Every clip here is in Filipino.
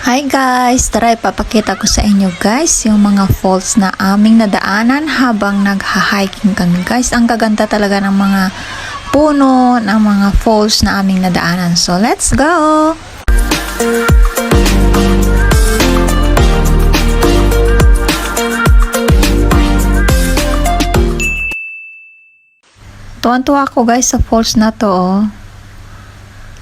Hi guys! Tara ipapakita ko sa inyo guys yung mga falls na aming nadaanan habang nagha-hiking kami guys. Ang gaganda talaga ng mga puno, ng mga falls na aming nadaanan. So let's go! Tuwan-tuwa ako guys sa falls na to oh.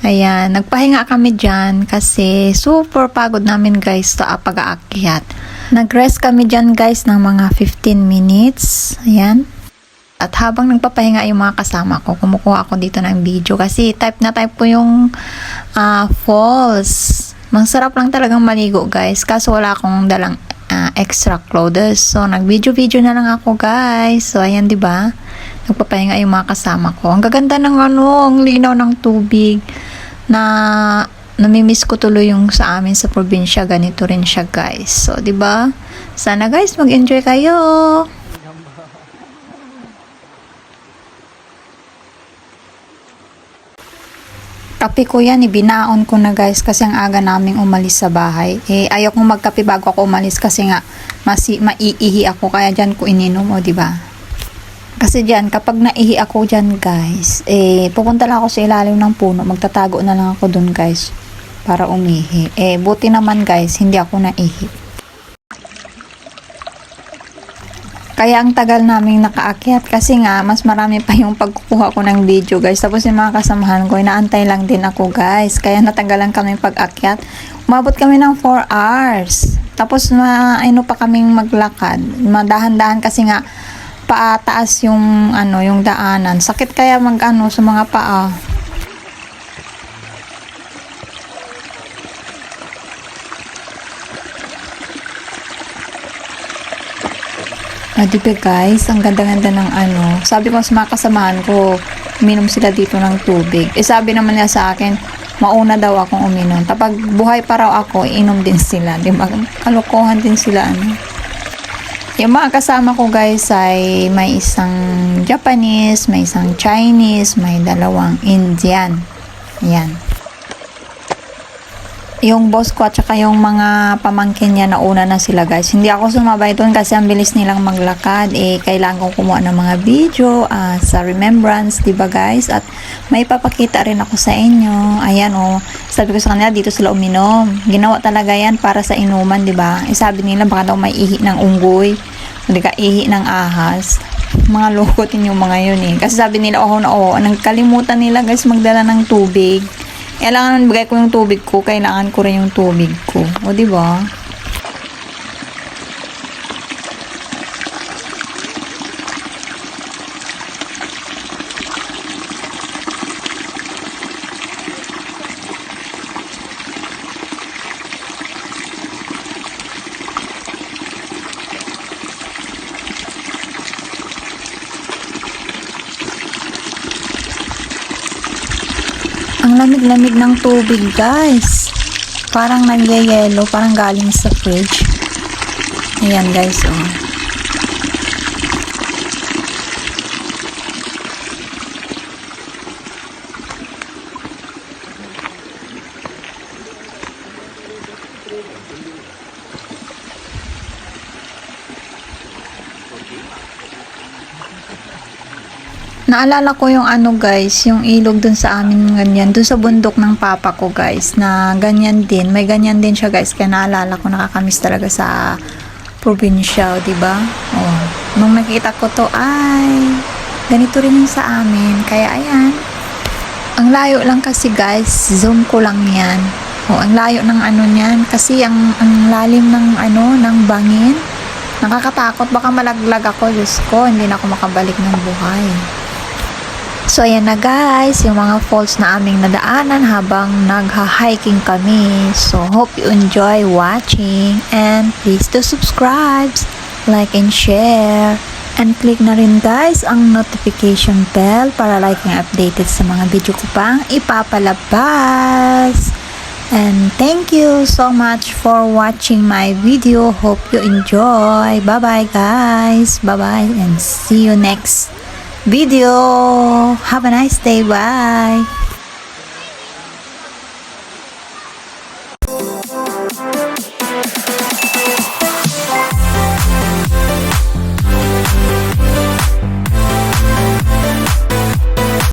Ayan, nagpahinga kami dyan kasi super pagod namin guys sa pag-aakyat. Nag-rest kami dyan guys ng mga 15 minutes. Ayan. At habang nagpapahinga yung mga kasama ko, kumukuha ako dito ng video kasi type na type ko yung falls. Masarap lang talagang maligo guys kaso wala akong dalang extra clothes. So, nag-video-video na lang ako guys. So, ayan diba? Nagpapahinga yung mga kasama ko. Ang gaganda ng ang linaw ng tubig na namimiss ko tuloy yung sa amin sa probinsya. Ganito rin siya guys. So, diba? Sana guys mag-enjoy kayo. Kape ko yan, ibinaon ko na guys kasi ang aga naming umalis sa bahay. Ayaw kong magkape bago ako umalis kasi nga maiihi ako kaya dyan ko ininom o diba? Kasi dyan, kapag naihi ako dyan guys, pupunta lang ako sa ilalim ng puno, magtatago na lang ako dun guys para umihi. Buti naman guys, hindi ako naihi. Kaya ang tagal naming nakaakyat kasi nga mas marami pa yung pagkukuha ko ng video guys. Tapos yung mga kasamahan ko, inaantay lang din ako guys. Kaya natagalan kami pag-akyat. Umabot kami ng 4 hours. Tapos ano pa kaming maglakad. Madahan-dahan kasi nga paataas yung yung daanan. Sakit kaya sa mga paa. Diba guys, ang ganda-ganda ng sabi ko sa mga kasamahan ko, uminom sila dito ng tubig. Sabi naman niya sa akin, mauna daw akong uminom. Kapag buhay pa raw ako, inom din sila. Diba? Kalokohan din sila. Yung mga kasama ko guys ay may isang Japanese, may isang Chinese, may 2 Indian. Yan. Yung boss ko at saka yung mga pamangkin niya nauna na sila guys. Hindi ako sumabay doon kasi ang bilis nilang maglakad. Kailangan kong kumuha ng mga video sa remembrance, diba guys? At may papakita rin ako sa inyo. Ayan sabi ko sa kanila dito sila uminom. Ginawa talaga yan para sa inuman, diba? Sabi nila baka daw may ihi ng unggoy. Hindi ka ihi ng ahas. Mga lokotin yung mga yun Kasi sabi nila nagkalimutan nila guys magdala ng tubig. Kailangan bigay ko yung tubig ko, kailangan ko rin yung tubig ko. O, diba? Ang lamig-lamig ng tubig guys. Parang nagyayelo, parang galing sa fridge. Ayan guys Naalala ko yung guys, yung ilog dun sa amin ganyan, dun sa bundok ng papa ko guys, na ganyan din, may ganyan din siya guys, kaya naalala ko nakakamiss talaga sa probinsya, diba? Nung nakita ko to, ganito rin yung sa amin, kaya ayan. Ang layo lang kasi guys, zoom ko lang yan. Ang layo ng niyan, kasi ang lalim ng ng bangin. Nakakatakot, baka malaglag ako, Diyos ko, hindi na ako makabalik ng buhay. So, ayan na guys, yung mga falls na aming nadaanan habang nagha-hiking kami. So, hope you enjoy watching and please do subscribe, like and share. And click na rin guys ang notification bell para like and updated sa mga video ko pang ipapalabas. And thank you so much for watching my video. Hope you enjoy. Bye-bye guys. Bye-bye and see you next video. Have a nice day. Bye.